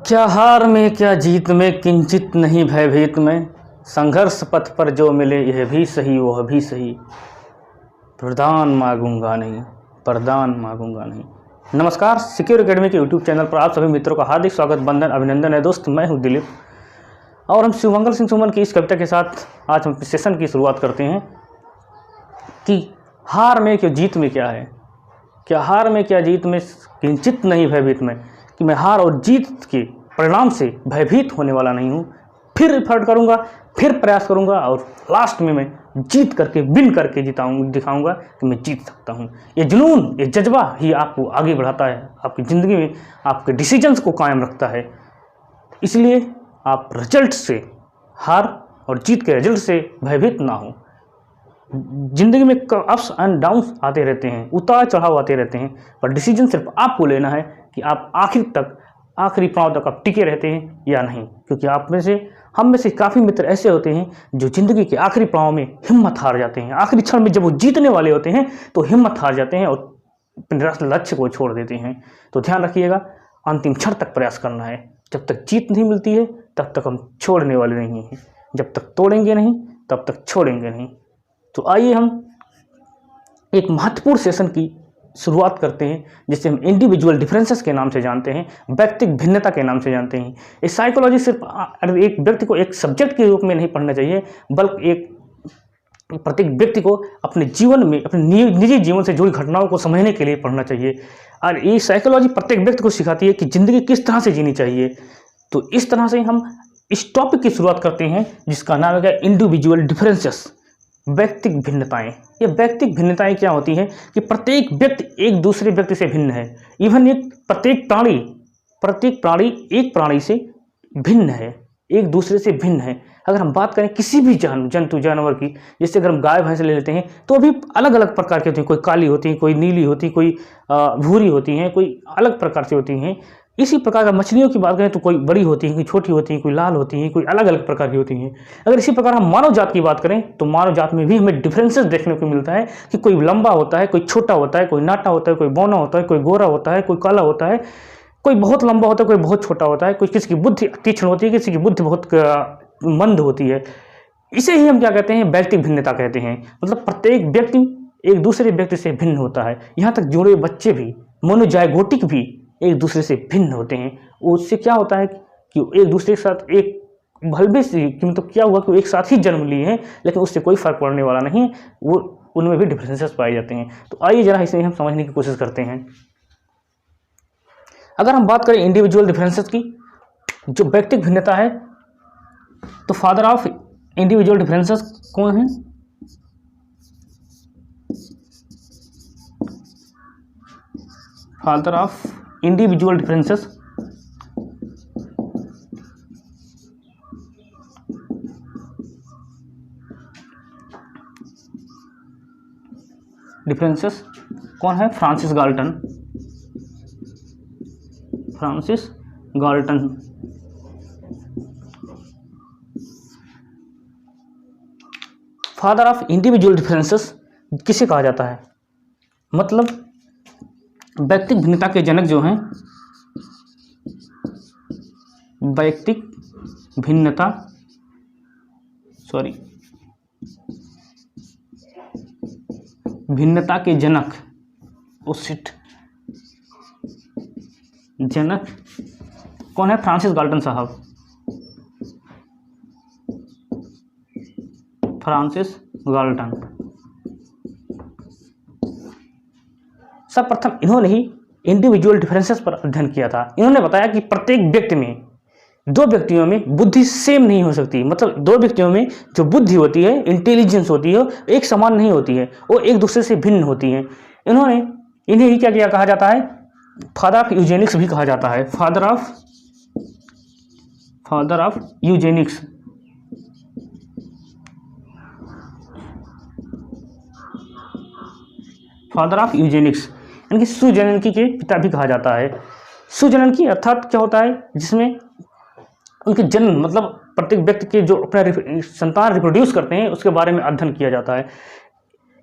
क्या हार में क्या जीत में किंचित नहीं भयभीत में, संघर्ष पथ पर जो मिले यह भी सही वह भी सही, प्रदान मांगूंगा नहीं प्रदान मांगूंगा नहीं। नमस्कार, सिक्योर एकेडमी के यूट्यूब चैनल पर आप सभी मित्रों का हार्दिक स्वागत, वंदन, अभिनंदन है। दोस्त, मैं हूं दिलीप और हम शिवमंगल सिंह सुमन की इस कविता के साथ आज हम सेशन की शुरुआत करते हैं कि हार में क्या जीत में क्या है। क्या हार में क्या जीत में किंचित नहीं भयभीत में, कि मैं हार और जीत के परिणाम से भयभीत होने वाला नहीं हूँ। फिर एफर्ट करूँगा, फिर प्रयास करूँगा और लास्ट में मैं जीत करके विन करके दिखाऊंगा कि मैं जीत सकता हूँ। ये जुनून, ये जज्बा ही आपको आगे बढ़ाता है, आपकी ज़िंदगी में आपके डिसीजंस को कायम रखता है। इसलिए आप रिजल्ट से, हार और जीत के रिजल्ट से भयभीत ना हो। जिंदगी में अप्स एंड डाउन्स आते रहते हैं, उतार चढ़ाव आते रहते हैं, पर डिसीजन सिर्फ आपको लेना है कि आप आखिर तक, आखिरी पाँव तक आप टिके रहते हैं या नहीं। क्योंकि आप में से, हम में से काफ़ी मित्र ऐसे होते हैं जो ज़िंदगी के आखिरी पाँव में हिम्मत हार जाते हैं। आखिरी क्षण में जब वो जीतने वाले होते हैं तो हिम्मत हार जाते हैं और अपने लक्ष्य को छोड़ देते हैं। तो ध्यान रखिएगा, अंतिम क्षण तक प्रयास करना है। जब तक जीत नहीं मिलती है तब तक हम छोड़ने वाले नहीं हैं। जब तक तोड़ेंगे नहीं तब तक छोड़ेंगे नहीं। तो आइए हम एक महत्वपूर्ण सेशन की शुरुआत करते हैं, जिसे हम इंडिविजुअल डिफरेंसेस के नाम से जानते हैं, व्यक्तिगत भिन्नता के नाम से जानते हैं। ये साइकोलॉजी सिर्फ एक व्यक्ति को एक सब्जेक्ट के रूप में नहीं पढ़ना चाहिए, बल्कि एक प्रत्येक व्यक्ति को अपने जीवन में, अपने निजी जीवन से जुड़ी घटनाओं को समझने के लिए पढ़ना चाहिए। और ये साइकोलॉजी प्रत्येक व्यक्ति को सिखाती है कि ज़िंदगी किस तरह से जीनी चाहिए। तो इस तरह से हम इस टॉपिक की शुरुआत करते हैं, जिसका नाम है इंडिविजुअल डिफरेंसेस, व्यक्तिगत भिन्नताएं। ये व्यक्तिगत भिन्नताएं क्या होती हैं कि प्रत्येक व्यक्ति एक दूसरे व्यक्ति से भिन्न है। इवन एक प्रत्येक प्राणी एक प्राणी से भिन्न है, एक दूसरे से भिन्न है। अगर हम बात करें किसी भी जंतु जानवर की, जैसे अगर हम गाय भैंस ले लेते हैं तो भी अलग अलग प्रकार के होती हैं। कोई काली होती है, कोई नीली होती है, कोई भूरी होती हैं, कोई अलग प्रकार से होती हैं। इसी प्रकार का मछलियों की बात करें तो कोई बड़ी होती है, कोई छोटी होती है, कोई लाल होती है, कोई अलग अलग प्रकार की होती हैं। अगर इसी प्रकार हम मानव जात की बात करें तो मानव जात में भी हमें डिफरेंसेस देखने को मिलता है कि कोई लंबा होता है, कोई छोटा होता है, कोई नाटा होता है, कोई बौना होता है, कोई गोरा होता है, कोई काला होता है, कोई बहुत लंबा होता है, कोई बहुत छोटा होता है, कोई किसी की बुद्धि तीक्ष्ण होती है, किसी की बुद्धि बहुत मंद होती है। इसे ही हम क्या कहते हैं, व्यक्तिगत भिन्नता कहते हैं। मतलब प्रत्येक व्यक्ति एक दूसरे व्यक्ति से भिन्न होता है। यहाँ तक जुड़े बच्चे भी, मोनोजाइगोटिक भी एक दूसरे से भिन्न होते हैं। उससे क्या होता है कि एक दूसरे के साथ एक भलबे से, मतलब क्या हुआ कि वो एक साथ ही जन्म लिए हैं, लेकिन उससे कोई फर्क पड़ने वाला नहीं है, वो उनमें भी डिफरेंसेस पाए जाते हैं। तो आइए जरा इसे हम समझने की कोशिश करते हैं। अगर हम बात करें इंडिविजुअल डिफरेंसेस की, जो व्यक्तिगत भिन्नता है, तो फादर ऑफ इंडिविजुअल डिफरेंसेस कौन है? फादर ऑफ इंडिविजुअल डिफरेंसेस कौन है? Francis Galton. Father of individual differences किसे कहा जाता है? मतलब व्यक्तिगत भिन्नता के जनक जो हैं, भिन्नता के जनक, जनक कौन है? फ्रांसिस गाल्टन साहब। फ्रांसिस गाल्टन सर्वप्रथम इन्होंने ही इंडिविजुअल डिफरेंसेस पर अध्ययन किया था। इन्होंने बताया कि प्रत्येक व्यक्ति में, दो व्यक्तियों में बुद्धि सेम नहीं हो सकती। मतलब दो व्यक्तियों में जो बुद्धि होती है, इंटेलिजेंस होती है, एक समान नहीं होती है, वो एक दूसरे से भिन्न होती हैं। इन्हें ही क्या कहा जाता है? फादर ऑफ यूजेनिक्स भी कहा जाता है। Father of Eugenix. Father of Eugenix यानी कि सुजनकी के पिता भी कहा जाता है। सुजनकी अर्थात क्या होता है? जिसमें उनके जन्म, मतलब प्रत्येक व्यक्ति के जो अपना संतान रिप्रोड्यूस करते हैं उसके बारे में अध्ययन किया जाता है।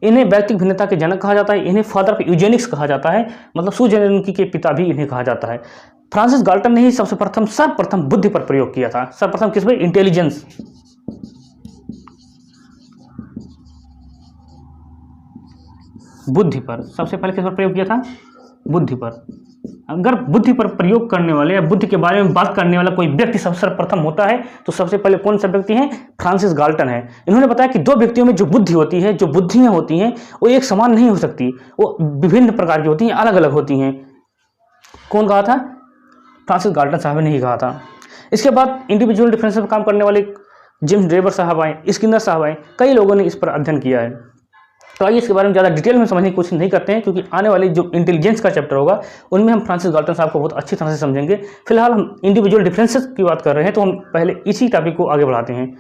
इन्हें व्यक्तिगत भिन्नता के जनक कहा जाता है। इन्हें फादर ऑफ यूजेनिक्स कहा जाता है। मतलब सुजनकी के पिता भी इन्हें कहा जाता है। फ्रांसिस गाल्टन ने ही सर्वप्रथम बुद्धि पर प्रयोग किया था। सर्वप्रथम किस पर? इंटेलिजेंस। बुद्धि पर सबसे पहले किस पर प्रयोग किया था? बुद्धि पर। अगर बुद्धि पर प्रयोग करने वाले या बुद्धि के बारे में बात करने वाला कोई व्यक्ति सर्वप्रथम होता है तो सबसे पहले कौन सा व्यक्ति है? फ्रांसिस गाल्टन है। इन्होंने बताया कि दो व्यक्तियों में जो बुद्धि होती है, जो बुद्धियां होती हैं, वो एक समान नहीं हो सकती, वो विभिन्न प्रकार की होती हैं, अलग अलग होती हैं। कौन कहा था? फ्रांसिस गाल्टन साहब ने ही कहा था। इसके बाद इंडिविजुअल डिफरेंसेस पर काम करने वाले जेम्स ड्रेबर साहब आए, स्किनर साहब आए, कई लोगों ने इस पर अध्ययन किया है। तो आइए इसके बारे में ज़्यादा डिटेल में समझने की कोशिश नहीं करते हैं, क्योंकि आने वाली जो इंटेलिजेंस का चैप्टर होगा उनमें हम फ्रांसिस गाल्टन साहब को बहुत अच्छी तरह से समझेंगे। फिलहाल हम इंडिविजुअल डिफरेंसेस की बात कर रहे हैं, तो हम पहले इसी टॉपिक को आगे बढ़ाते हैं।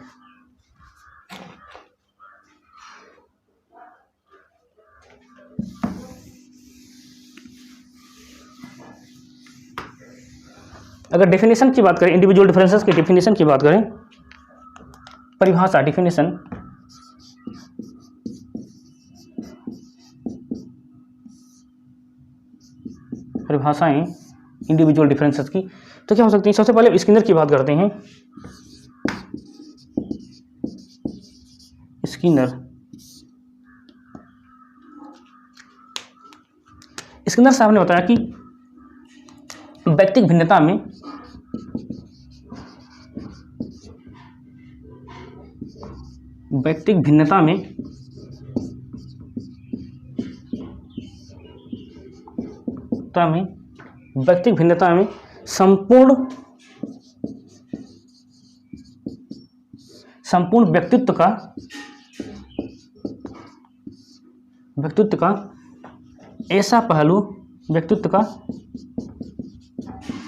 अगर डेफिनेशन की बात करें, इंडिविजुअल डिफरेंसेस की डेफिनेशन की बात करें, परिभाषा, डेफिनेशन, परिभाषाएं इंडिविजुअल डिफरेंसेस की तो क्या हो सकती हैं? सबसे पहले स्किनर की बात करते हैं। स्किनर साहब ने बताया कि व्यक्तिगत भिन्नता में व्यक्तिगत भिन्नता में संपूर्ण व्यक्तित्व का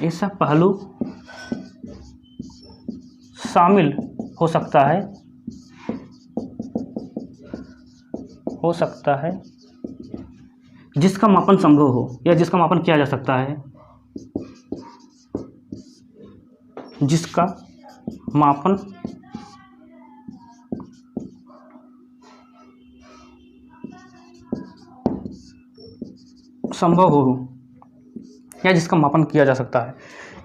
ऐसा पहलू शामिल हो सकता है जिसका मापन संभव हो या जिसका मापन किया जा सकता है, जिसका मापन संभव हो या जिसका मापन किया जा सकता है।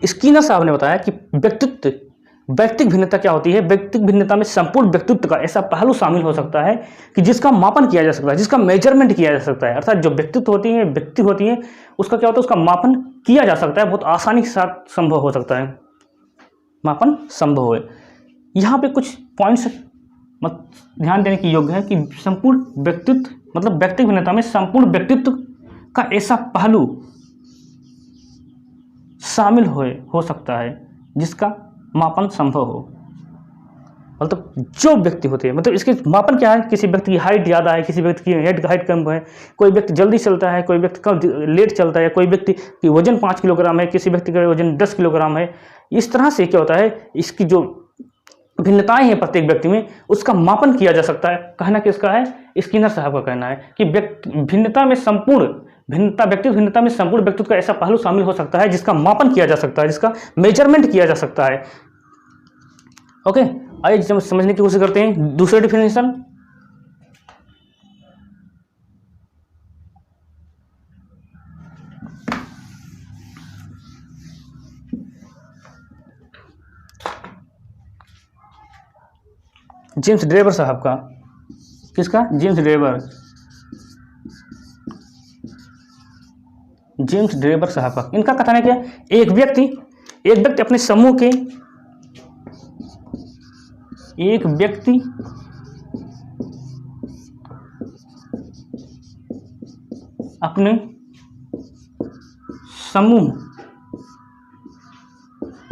स्किनर साहब ने बताया कि व्यक्तिगत भिन्नता क्या होती है? व्यक्तिगत भिन्नता में संपूर्ण व्यक्तित्व का ऐसा पहलू शामिल हो सकता है कि जिसका मापन किया जा सकता है, जिसका मेजरमेंट किया जा सकता है। अर्थात जो व्यक्ति होती है उसका क्या होता है? उसका मापन किया जा सकता है, बहुत आसानी के साथ संभव हो सकता है, मापन संभव है। यहाँ पे कुछ पॉइंट्स ध्यान देने की योग्य है कि संपूर्ण व्यक्तित्व मतलब व्यक्तिगत भिन्नता में संपूर्ण व्यक्तित्व का ऐसा पहलू शामिल हो सकता है जिसका मापन संभव हो। मतलब जो व्यक्ति होते हैं, मतलब इसके मापन क्या है? किसी व्यक्ति की हाइट ज़्यादा है, किसी व्यक्ति की हाइट कम है, कोई व्यक्ति जल्दी चलता है, कोई व्यक्ति कम लेट चलता है, कोई व्यक्ति की वजन 5 किलोग्राम है, किसी व्यक्ति का वजन 10 किलोग्राम है। इस तरह से क्या होता है, इसकी जो भिन्नताएं हैं प्रत्येक व्यक्ति में, उसका मापन किया जा सकता है। कहना किसका है? स्किनर साहब का कहना है कि व्यक्तिगत भिन्नता में संपूर्ण व्यक्तित्व का ऐसा पहलू शामिल हो सकता है जिसका मापन किया जा सकता है, जिसका मेजरमेंट किया जा सकता है। ओके, आइए समझने की कोशिश करते हैं दूसरे डेफिनेशन। जेम्स ड्रेबर साहब का, किसका? जेम्स ड्रेबर साहब का। इनका कथन है क्या? एक व्यक्ति अपने समूह के अपने समूह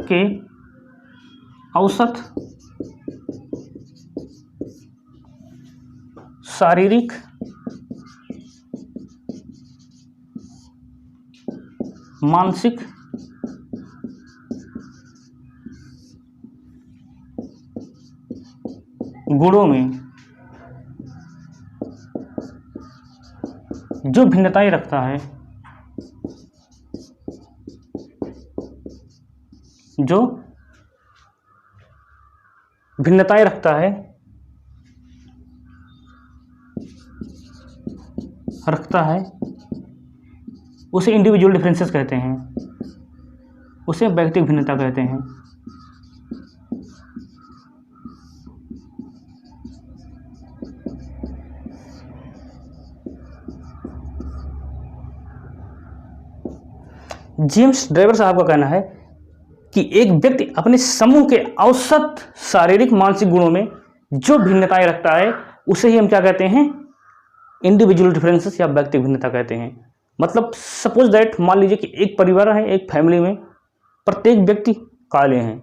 के औसत शारीरिक मानसिक गुणों में जो भिन्नताएं रखता है, उसे इंडिविजुअल डिफरेंसेस कहते हैं। उसे व्यक्तिगत भिन्नता कहते हैं। जेम्स ड्रेवर साहब का कहना है कि एक व्यक्ति अपने समूह के औसत शारीरिक मानसिक गुणों में जो भिन्नताएं रखता है उसे ही हम क्या कहते हैं, इंडिविजुअल डिफरेंसेस या व्यक्तिगत भिन्नता कहते हैं। मतलब सपोज दैट, मान लीजिए कि एक परिवार है, एक फैमिली में प्रत्येक व्यक्ति काले हैं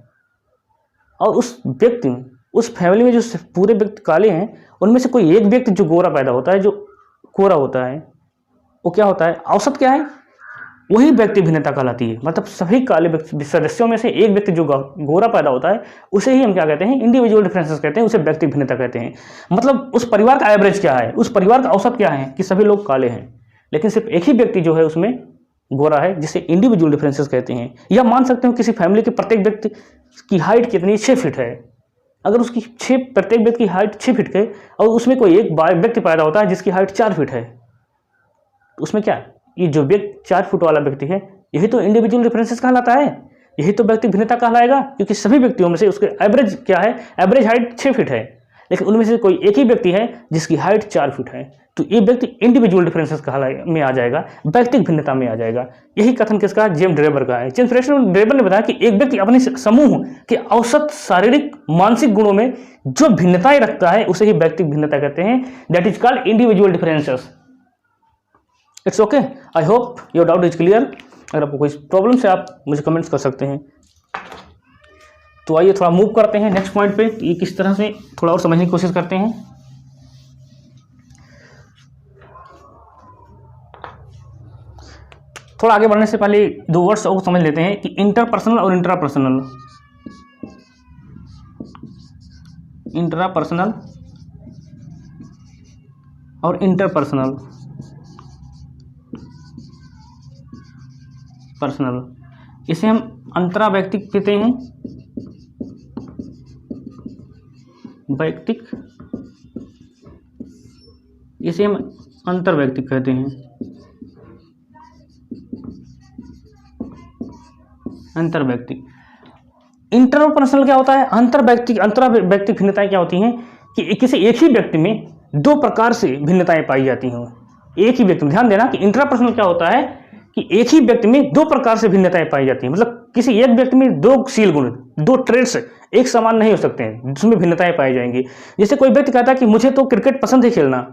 और उस फैमिली में जो पूरे व्यक्ति काले हैं उनमें से कोई एक व्यक्ति जो गोरा पैदा होता है, जो गोरा होता है, वो क्या होता है, औसत क्या है, वही व्यक्ति भिन्नता कहलाती है। मतलब सभी काले सदस्यों में से एक व्यक्ति जो गोरा पैदा होता है उसे ही हम क्या कहते हैं, इंडिविजुअल डिफरेंसेस कहते हैं, उसे व्यक्ति भिन्नता कहते हैं। मतलब उस परिवार का एवरेज क्या है, उस परिवार का औसत क्या है कि सभी लोग काले हैं, लेकिन सिर्फ एक ही व्यक्ति जो है उसमें गोरा है, जिसे इंडिविजुअल डिफरेंसेस कहते हैं। या मान सकते हो किसी फैमिली के प्रत्येक व्यक्ति की हाइट कितनी, 6 फीट है। अगर उसकी प्रत्येक व्यक्ति की हाइट 6 फीट है और उसमें कोई एक व्यक्ति पैदा होता है जिसकी हाइट 4 फीट है, तो उसमें क्या, ये जो व्यक्ति 4 फुट वाला व्यक्ति है यही तो इंडिविजुअल डिफरेंसेस कहलाता है, यही तो व्यक्ति भिन्नता कहलाएगा। क्योंकि सभी व्यक्तियों में से उसके एवरेज क्या है, एवरेज हाइट 6 फीट है, लेकिन उनमें से कोई एक ही व्यक्ति है जिसकी हाइट 4 फीट है, तो ये व्यक्ति इंडिविजुअल डिफरेंसेस में आ जाएगा, व्यक्तिगत भिन्नता में आ जाएगा। यही कथन किसका, जेम्स ड्रेवर का है। जेम्स ड्रेवर ने बताया कि एक व्यक्ति अपने समूह के औसत शारीरिक मानसिक गुणों में जो भिन्नताएं रखता है उसे ही व्यक्तिगत भिन्नता कहते हैं, that is called individual differences. It's okay, I hope your doubt is clear. अगर आपको कोई प्रॉब्लम है आप मुझे कमेंट्स कर सकते हैं। तो आइए थोड़ा मूव करते हैं नेक्स्ट पॉइंट पे, ये किस तरह से थोड़ा और समझने की कोशिश करते हैं। थोड़ा आगे बढ़ने से पहले 2 वर्ड्स और समझ लेते हैं कि इंटरपर्सनल और इंट्रापर्सनल। इंट्रापर्सनल और इंटरपर्सनल इसे हम अंतरा वैयक्तिक कहते हैं, वैयक्तिक, इसे हम अंतर वैयक्तिक कहते हैं, अंतर वैयक्तिक। इंटरपर्सनल क्या होता है, अंतर वैयक्तिक भिन्नताएं क्या होती हैं कि किसी एक ही व्यक्ति में 2 प्रकार से भिन्नताएं पाई जाती हैं। एक ही व्यक्ति में, ध्यान देना कि इंट्रापर्सनल क्या होता है कि एक ही व्यक्ति में 2 प्रकार से भिन्नताएं पाई जाती हैं। मतलब किसी एक व्यक्ति में 2 शील गुण, 2 ट्रेड्स एक समान नहीं हो सकते हैं, जिसमें भिन्नताएं पाई जाएंगी। जैसे कोई व्यक्ति कहता है कि मुझे तो क्रिकेट पसंद है खेलना,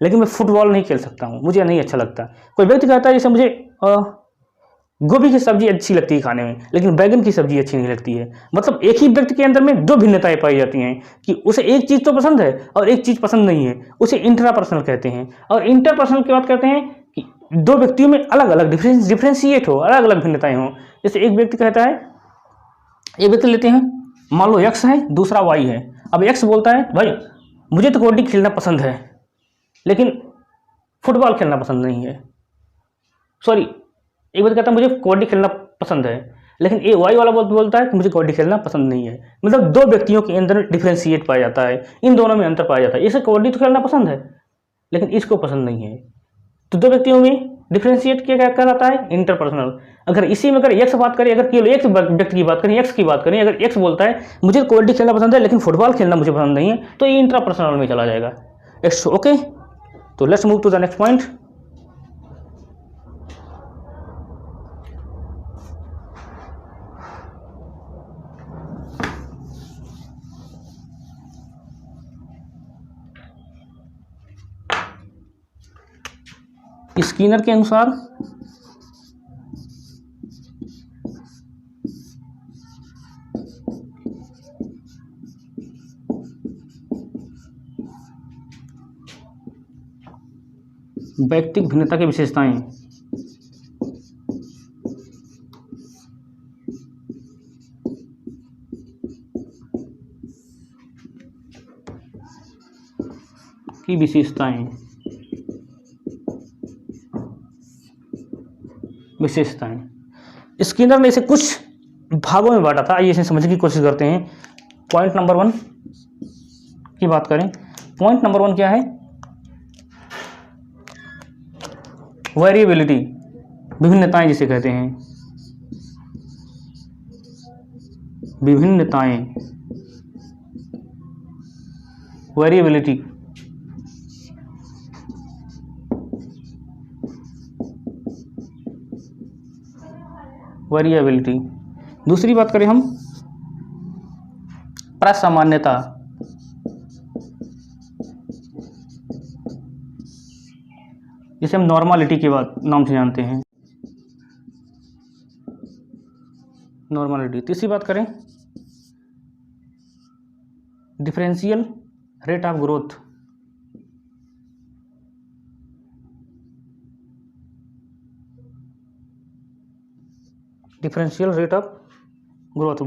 लेकिन मैं फुटबॉल नहीं खेल सकता हूँ, मुझे नहीं अच्छा लगता। कोई व्यक्ति कहता है जैसे मुझे गोभी की सब्जी अच्छी लगती है खाने में, लेकिन बैगन की सब्जी अच्छी नहीं लगती है। मतलब एक ही व्यक्ति के अंदर में 2 भिन्नताएं पाई जाती हैं कि उसे एक चीज़ तो पसंद है और एक चीज़ पसंद नहीं है, उसे इंट्रापर्सनल कहते हैं। और इंटरपर्सनल की बात करते हैं कि 2 व्यक्तियों में अलग अलग डिफ्रेंशिएट हो, अलग अलग भिन्नताएं हो। जैसे एक व्यक्ति कहता है, एक व्यक्ति लेते हैं, मान लो एक्स है, दूसरा वाई है। अब एक्स बोलता है भाई मुझे तो कबड्डी खेलना पसंद है, लेकिन फुटबॉल खेलना पसंद नहीं है। सॉरी, एक व्यक्ति कहता है मुझे कबड्डी खेलना पसंद है, लेकिन ये वाई वाला बोलता है कि मुझे कबड्डी खेलना पसंद नहीं है। मतलब 2 व्यक्तियों के अंदर डिफ्रेंशिएट पाया जाता है, इन दोनों में अंतर पाया जाता है। इसे कबड्डी तो खेलना पसंद है, लेकिन इसको पसंद नहीं है। तो 2 व्यक्तियों में डिफ्रेंशिएट क्या कहलाता है, इंटरपर्सनल। अगर इसी में अगर एक्स बात करें, अगर केवल एक व्यक्ति की बात करें, एक्स की बात करें, अगर एक्स बोलता है मुझे कबड्डी खेलना पसंद है लेकिन फुटबॉल खेलना मुझे पसंद नहीं है, तो ये इंट्रापर्सनल में चला जाएगा। इट्स ओके, तो let's move to the next point. Skinner के अनुसार व्यक्तिगत भिन्नता की विशेषताएं। की विशेषताएं स्किनर ने इसे कुछ भागों में बांटा था। आइए इसे समझने की कोशिश करते हैं। पॉइंट नंबर 1 की बात करें, पॉइंट नंबर 1 क्या है, वेरिएबिलिटी, विभिन्नताएं जिसे कहते हैं। विभिन्नताएं, वेरिएबिलिटी, वेरिएबिलिटी। दूसरी बात करें हम प्रसामान्यता, जिसे हम नॉर्मालिटी के बाद नाम से जानते हैं, नॉर्मालिटी। तीसरी बात करें differential rate of growth, differential rate of growth,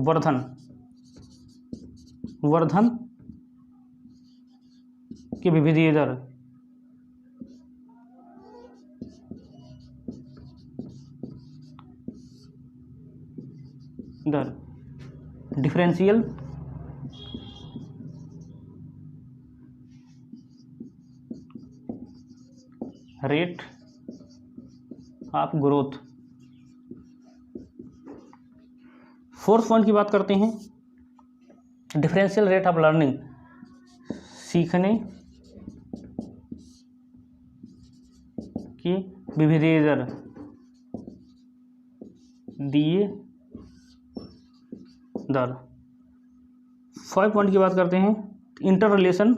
वर्धन की विविधीय दर, differential rate of growth. Fourth point की बात करते हैं डिफरेंशियल रेट ऑफ लर्निंग, सीखने की विविधीय दर, दिए दर। 5 पॉइंट की बात करते हैं इंटर रिलेशन,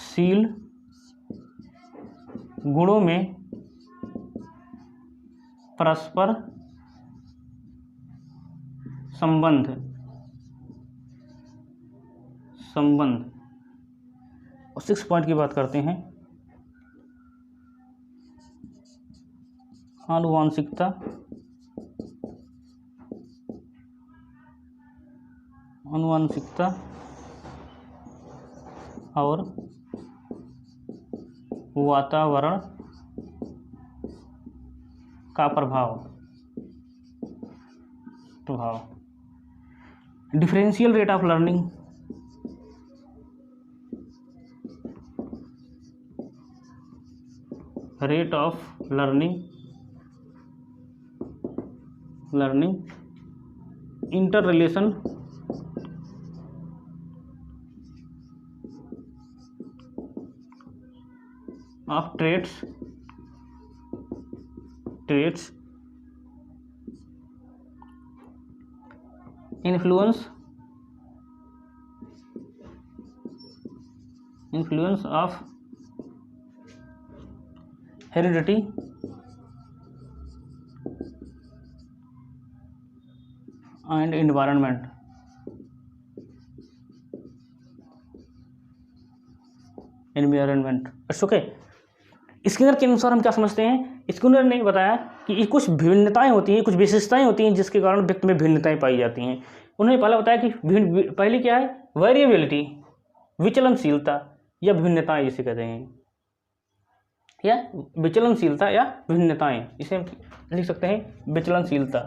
शील गुणों में परस्पर संबंध, और 6 पॉइंट की बात करते हैं आनुवांशिकता, और वातावरण का प्रभाव। Differential rate of learning, rate of learning inter relation of traits, influence of heredity and environment। Okay, Skinner के अनुसार हम क्या समझते हैं? स्किनर ने बताया कि कुछ विभिन्नताएं होती हैं, कुछ विशेषताएं होती हैं जिसके कारण व्यक्ति में भिन्नताएं पाई जाती हैं। उन्होंने पहले बताया कि पहली क्या है? वेरिएबिलिटी, विचलनशीलता या विभिन्नताएं जिसे कहते हैं, या विचलनशीलता या विभिन्नताएं, इसे हम लिख सकते हैं विचलनशीलता,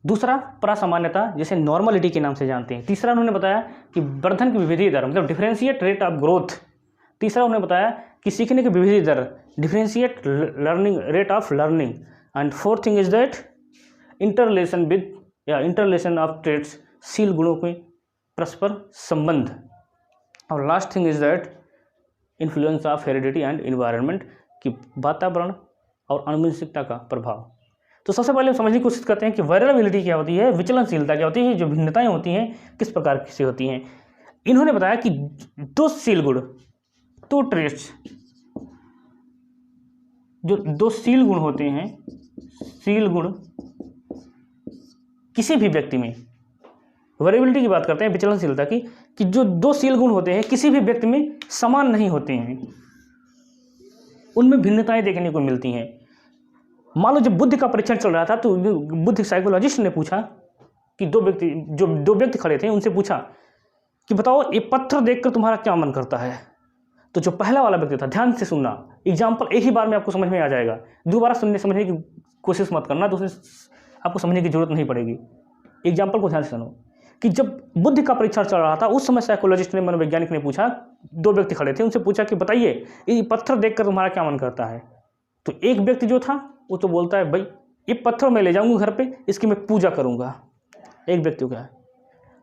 दूसरा प्रसामान्यता, जिसे नॉर्मलिटी के नाम से जानते हैं। तीसरा उन्होंने बताया कि वर्धन की विविधीय दर, मतलब डिफरेंशिएट रेट ऑफ ग्रोथ। तीसरा उन्होंने बताया कि सीखने की विविधीय दर, differentiate learning rate of learning. And fourth thing is that interrelation of traits, शील गुणों के परस्पर संबंध। और last thing is that influence of heredity and environment, की वातावरण और आनुवंशिकता का प्रभाव। तो सबसे पहले समझने की कोशिश करते हैं कि वेरिएबिलिटी क्या होती है, विचलनशीलता क्या होती है, जो भिन्नताएं होती हैं किस प्रकार से होती हैं। इन्होंने बताया कि दो शील गुण, दो ट्रेट्स, जो दो शील गुण होते हैं, शील गुण किसी भी व्यक्ति में, वेरिएबिलिटी की बात करते हैं विचलनशीलता की, कि जो दो शील गुण होते हैं किसी भी व्यक्ति में समान नहीं होते हैं, उनमें भिन्नताएं देखने को मिलती हैं। मान लो जब बुद्धि का परीक्षण चल रहा था तो बुद्धि साइकोलॉजिस्ट ने पूछा कि दो व्यक्ति खड़े थे, उनसे पूछा कि बताओ ये पत्थर देखकर तुम्हारा क्या मन करता है। तो जो पहला वाला व्यक्ति था, ध्यान से सुनना, एग्जाम्पल एक ही बार में आपको समझ में आ जाएगा, दोबारा समझने की कोशिश मत करना। तो उसने आपको समझने की जरूरत नहीं पड़ेगी। एग्जाम्पल को ध्यान से सुनो कि जब बुद्धि का परीक्षण चल रहा था उस समय साइकोलॉजिस्ट ने, मनोवैज्ञानिक ने पूछा, दो व्यक्ति खड़े थे, उनसे पूछा कि बताइए ये पत्थर देखकर तुम्हारा क्या मन करता है। तो एक व्यक्ति जो था वो तो बोलता है भाई ये पत्थर मैं ले जाऊंगा घर पे, इसकी मैं पूजा करूंगा। एक व्यक्ति को क्या है,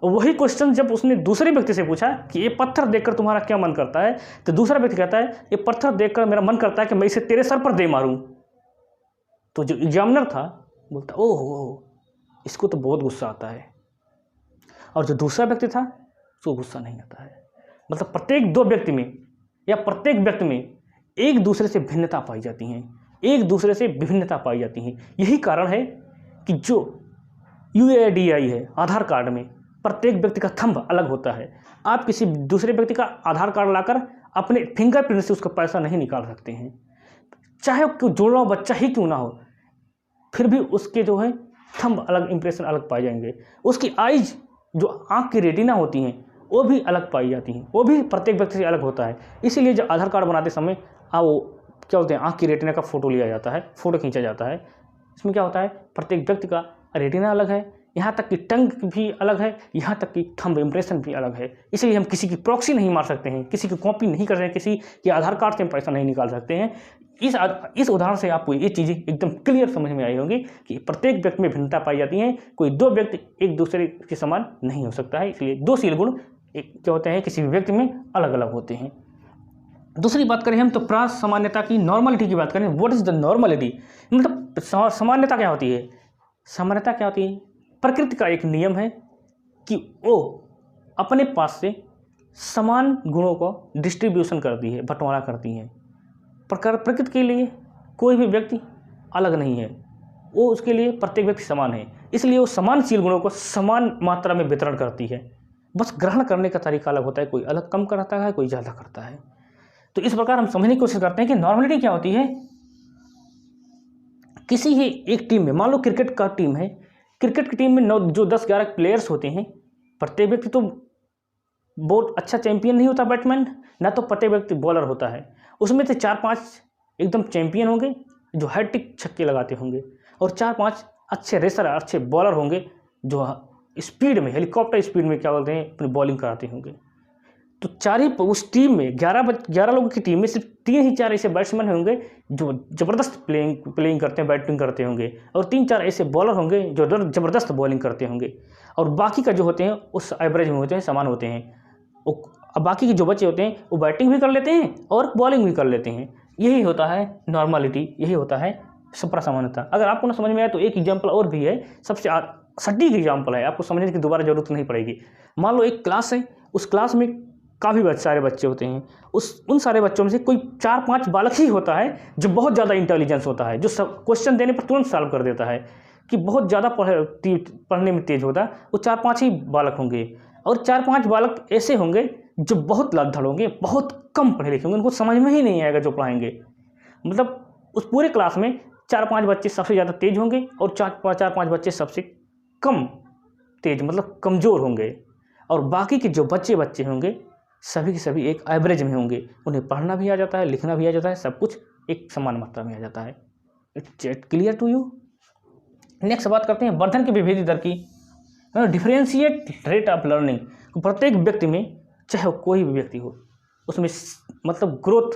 वही क्वेश्चन जब उसने दूसरे व्यक्ति से पूछा कि ये पत्थर देखकर तुम्हारा क्या मन करता है, तो दूसरा व्यक्ति कहता है ये पत्थर देखकर मेरा मन करता है कि मैं इसे तेरे सर पर दे मारूं। तो जो एग्जामिनर था बोलता ओह इसको तो बहुत गुस्सा आता है, और जो दूसरा व्यक्ति था उसको गुस्सा नहीं आता है। मतलब प्रत्येक दो व्यक्ति में या प्रत्येक व्यक्ति में एक दूसरे से भिन्नता पाई जाती हैं, एक दूसरे से विभिन्नता पाई जाती हैं। यही कारण है कि जो UIDAI है आधार कार्ड में प्रत्येक व्यक्ति का थंब अलग होता है। आप किसी दूसरे व्यक्ति का आधार कार्ड लाकर अपने फिंगरप्रिंट से उसका पैसा नहीं निकाल सकते हैं, चाहे वो जोड़ा हुआ बच्चा ही क्यों ना हो, फिर भी उसके जो है थंब अलग, इंप्रेशन अलग पाए जाएंगे। उसकी आइज जो आँख की रेटिना होती हैं वो भी अलग पाई जाती हैं, वो भी प्रत्येक व्यक्ति से अलग होता है। इसीलिए जब आधार कार्ड बनाते समय वो क्या बोलते हैं आँख की रेटिना का फ़ोटो लिया जाता है, फ़ोटो खींचा जाता है। इसमें क्या होता है प्रत्येक व्यक्ति का रेटिना अलग है, यहाँ तक कि टंग भी अलग है, यहाँ तक कि थंब इंप्रेशन भी अलग है। इसलिए हम किसी की प्रॉक्सी नहीं मार सकते हैं, किसी की कॉपी नहीं कर सकते, किसी के आधार कार्ड से हम पैसा नहीं निकाल सकते हैं। इस उदाहरण से आपको ये चीज़ें एकदम क्लियर समझ में आई होंगी कि प्रत्येक व्यक्ति में भिन्नता पाई जाती है। कोई दो व्यक्ति एक दूसरे के समान नहीं हो सकता है। इसलिए दो शील गुण क्या होते हैं किसी भी व्यक्ति में अलग अलग होते हैं। दूसरी बात करें हम तो प्रास सामान्यता की, नॉर्मलिटी की बात करें। व्हाट इज द नॉर्मलिटी, मतलब सामान्यता क्या होती है? सामान्यता क्या होती है? प्रकृति का एक नियम है कि वो अपने पास से समान गुणों को डिस्ट्रीब्यूशन करती है, बंटवारा करती है। प्रकृति के लिए कोई भी व्यक्ति अलग नहीं है, वो उसके लिए प्रत्येक व्यक्ति समान है। इसलिए वो समानशील गुणों को समान मात्रा में वितरण करती है, बस ग्रहण करने का तरीका अलग होता है। कोई अलग कम करता है, कोई ज़्यादा करता है। तो इस प्रकार हम समझने की कोशिश करते हैं कि नॉर्मलिटी क्या होती है। किसी ही एक टीम में, मान लो क्रिकेट का टीम है, क्रिकेट की टीम में जो 10-11 प्लेयर्स होते हैं, प्रत्येक व्यक्ति तो बहुत अच्छा चैंपियन नहीं होता बैट्समैन, ना तो प्रत्येक व्यक्ति बॉलर होता है। उसमें से 4-5 एकदम चैंपियन होंगे जो हैट्रिक छक्के लगाते होंगे, और 4-5 अच्छे रेसर, अच्छे बॉलर होंगे जो स्पीड में, हेलीकॉप्टर स्पीड में क्या बोलते हैं अपनी बॉलिंग कराते होंगे। तो चार ही उस टीम में 11 लोगों की टीम में सिर्फ 3 ही 4 ऐसे बैट्समैन होंगे जो ज़बरदस्त प्लेइंग करते हैं, बैटिंग करते होंगे, और 3-4 ऐसे बॉलर होंगे जो ज़बरदस्त बॉलिंग करते होंगे, और बाकी का जो होते हैं उस एवरेज में होते हैं, समान होते हैं। अब बाकी के जो बच्चे होते हैं वो बैटिंग भी कर लेते हैं और बॉलिंग भी कर लेते हैं। यही होता है नॉर्मलिटी, यही होता है सामान्यता। अगर आपको ना समझ में आए तो एक एग्जाम्पल और भी है, सबसे सटीक एग्जाम्पल है, आपको समझने की दोबारा जरूरत नहीं पड़ेगी। मान लो एक क्लास है, उस क्लास में काफ़ी सारे बच्चे होते हैं, उन सारे बच्चों में से कोई 4-5 बालक ही होता है जो बहुत ज़्यादा इंटेलिजेंस होता है, जो सब क्वेश्चन देने पर तुरंत सॉल्व कर देता है, कि बहुत ज़्यादा पढ़ने में तेज होता है। वो 4-5 ही बालक होंगे, और 4-5 बालक ऐसे होंगे जो बहुत लद्दड़ होंगे, बहुत कम पढ़े लिखे होंगे, उनको समझ में ही नहीं आएगा जो पढ़ाएंगे। मतलब उस पूरे क्लास में 4-5 बच्चे सबसे ज़्यादा तेज होंगे और 4-5 बच्चे सबसे कम तेज, मतलब कमज़ोर होंगे, और बाकी के जो बच्चे होंगे सभी के सभी एक एवरेज में होंगे। उन्हें पढ़ना भी आ जाता है, लिखना भी आ जाता है, सब कुछ एक समान मात्रा में आ जाता है। It's clear to you. Next बात करते हैं वर्धन की विभेदी दर की, डिफरेंशिएट रेट ऑफ लर्निंग। प्रत्येक व्यक्ति में, चाहे वो कोई भी व्यक्ति हो, उसमें मतलब ग्रोथ,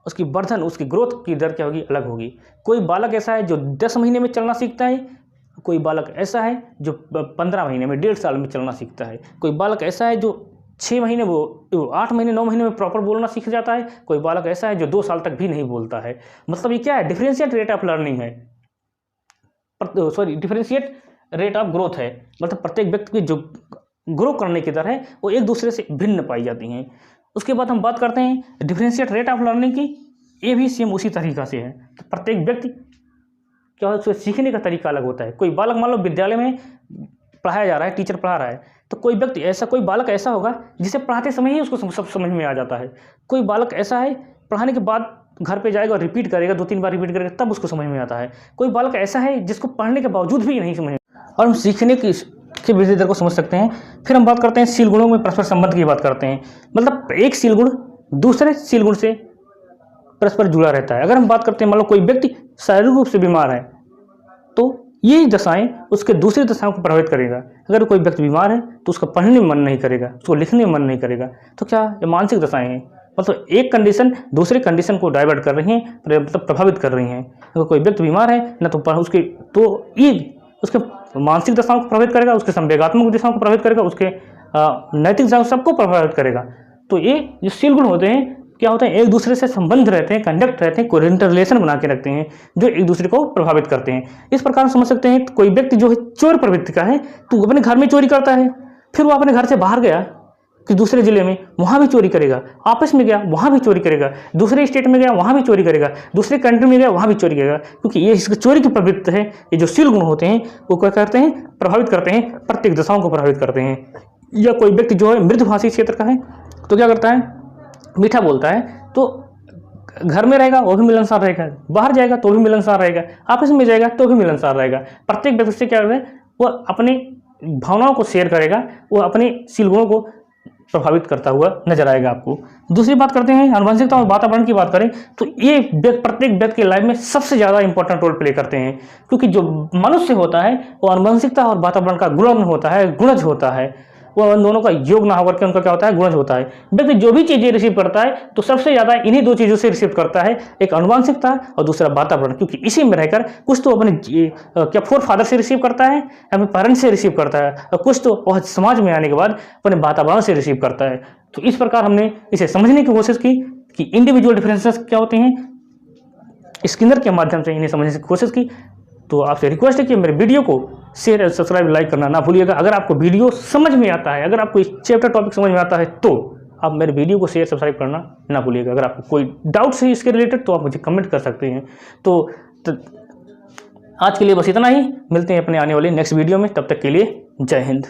उसकी वर्धन, उसकी ग्रोथ की दर क्या होगी, अलग होगी। कोई बालक ऐसा है जो 10 महीने में चलना सीखता है, कोई बालक ऐसा है जो 15 महीने में, 1.5 साल में चलना सीखता है। कोई बालक ऐसा है जो 6 महीने, वो 8 महीने 9 महीने में प्रॉपर बोलना सीख जाता है। कोई बालक ऐसा है जो 2 साल तक भी नहीं बोलता है। मतलब ये क्या है, डिफरेंशिएट रेट ऑफ लर्निंग है, डिफरेंशिएट रेट ऑफ ग्रोथ है। मतलब प्रत्येक व्यक्ति की जो ग्रो करने की दर है वो एक दूसरे से भिन्न पाई जाती हैं। उसके बाद हम बात करते हैं डिफरेंशिएट रेट ऑफ लर्निंग की। ये भी सेम उसी तरीक़ा से है कि प्रत्येक व्यक्ति क्या है, उसके सीखने का तरीका अलग होता है। कोई बालक मान लो विद्यालय में पढ़ाया जा रहा है, टीचर पढ़ा रहा है, तो कोई व्यक्ति ऐसा, कोई बालक ऐसा होगा जिसे पढ़ाते समय ही उसको सब समझ में आ जाता है। कोई बालक ऐसा है पढ़ाने के बाद घर पे जाएगा और रिपीट करेगा, 2-3 बार रिपीट करेगा, तब उसको समझ में आता है। कोई बालक ऐसा है जिसको पढ़ने के बावजूद भी नहीं समझ में। और हम सीखने की वृद्धि दर को समझ सकते हैं। फिर हम बात करते हैं शील गुणों में परस्पर संबंध की बात करते हैं। मतलब एक शील गुण दूसरे शील गुण से परस्पर जुड़ा रहता है। अगर हम बात करते हैं मान लो कोई व्यक्ति शारीरिक रूप से बीमार है, तो ये दशाएं उसके दूसरी दशाओं को प्रभावित करेगा। अगर कोई व्यक्ति बीमार है तो उसका पढ़ने में मन नहीं करेगा, उसको लिखने में मन नहीं करेगा। तो क्या ये मानसिक दशाएं हैं, मतलब एक कंडीशन दूसरे कंडीशन को डाइवर्ट कर रही हैं, मतलब प्रभावित कर रही हैं। अगर कोई व्यक्ति बीमार है ना तो उसके तो ये उसके मानसिक दशाओं को प्रभावित करेगा, उसके संवेगात्मक दिशाओं को प्रभावित करेगा, उसके नैतिक दिशाओं सबको प्रभावित करेगा। तो ये जो शील गुण होते हैं क्या होता है, एक दूसरे से संबंध रहते हैं, कंडक्ट रहते हैं, कोहेरेंट रिलेशन बना के रखते हैं जो एक दूसरे को प्रभावित करते हैं। इस प्रकार समझ सकते हैं कोई व्यक्ति जो है चोर प्रवृत्ति का है तो अपने घर में चोरी करता है, फिर वो अपने घर से बाहर गया कि दूसरे जिले में, वहाँ भी चोरी करेगा, आपस में गया वहाँ भी चोरी करेगा, दूसरे स्टेट में गया वहाँ भी चोरी करेगा, दूसरे कंट्री में गया वहाँ भी चोरी करेगा, क्योंकि ये इसकी चोरी की प्रवृत्ति है। ये जो शील गुण होते हैं वो क्या करते हैं, प्रभावित करते हैं, प्रत्येक दशाओं को प्रभावित करते हैं। या कोई व्यक्ति जो है मृदुभाषी क्षेत्र का है तो क्या करता है, मीठा बोलता है, तो घर में रहेगा वो भी मिलनसार रहेगा, बाहर जाएगा तो भी मिलनसार रहेगा, आपस में जाएगा तो भी मिलनसार रहेगा। प्रत्येक व्यक्ति से क्या करेगा, वो अपनी भावनाओं को शेयर करेगा, वो अपने शील गुणों को प्रभावित करता हुआ नजर आएगा आपको। दूसरी बात करते हैं आनुवंशिकता और वातावरण की बात करें तो ये प्रत्येक व्यक्ति के लाइफ में सबसे ज़्यादा इंपॉर्टेंट रोल प्ले करते हैं, क्योंकि जो मनुष्य होता है वो आनुवंशिकता और वातावरण का गुणन होता है, गुणज होता है, वो उन दोनों का योग ना होकर के उनका क्या होता है, गुणज होता है। व्यक्ति जो भी चीज़ें रिसीव करता है तो सबसे ज़्यादा इन्हीं दो चीज़ों से रिसीव करता है, एक आनुवंशिकता और दूसरा वातावरण, क्योंकि इसी में रहकर कुछ तो अपने क्या फोर फादर से रिसीव करता है, अपने पेरेंट्स से रिसीव करता है, और कुछ तो वह समाज में आने के बाद अपने वातावरण से रिसीव करता है। तो इस प्रकार हमने इसे समझने की कोशिश की कि इंडिविजुअल डिफरेंसेस क्या होते हैं, स्किनर के माध्यम से इन्हें समझने की कोशिश की। तो आपसे रिक्वेस्ट है कि मेरे वीडियो को शेयर, सब्सक्राइब, लाइक करना ना भूलिएगा। अगर आपको वीडियो समझ में आता है, अगर आपको इस चैप्टर टॉपिक समझ में आता है तो आप मेरे वीडियो को शेयर, सब्सक्राइब करना ना भूलिएगा। अगर आपको कोई डाउट्स है इसके रिलेटेड तो आप मुझे कमेंट कर सकते हैं। तो आज के लिए बस इतना ही, मिलते हैं अपने आने वाले नेक्स्ट वीडियो में, तब तक के लिए जय हिंद।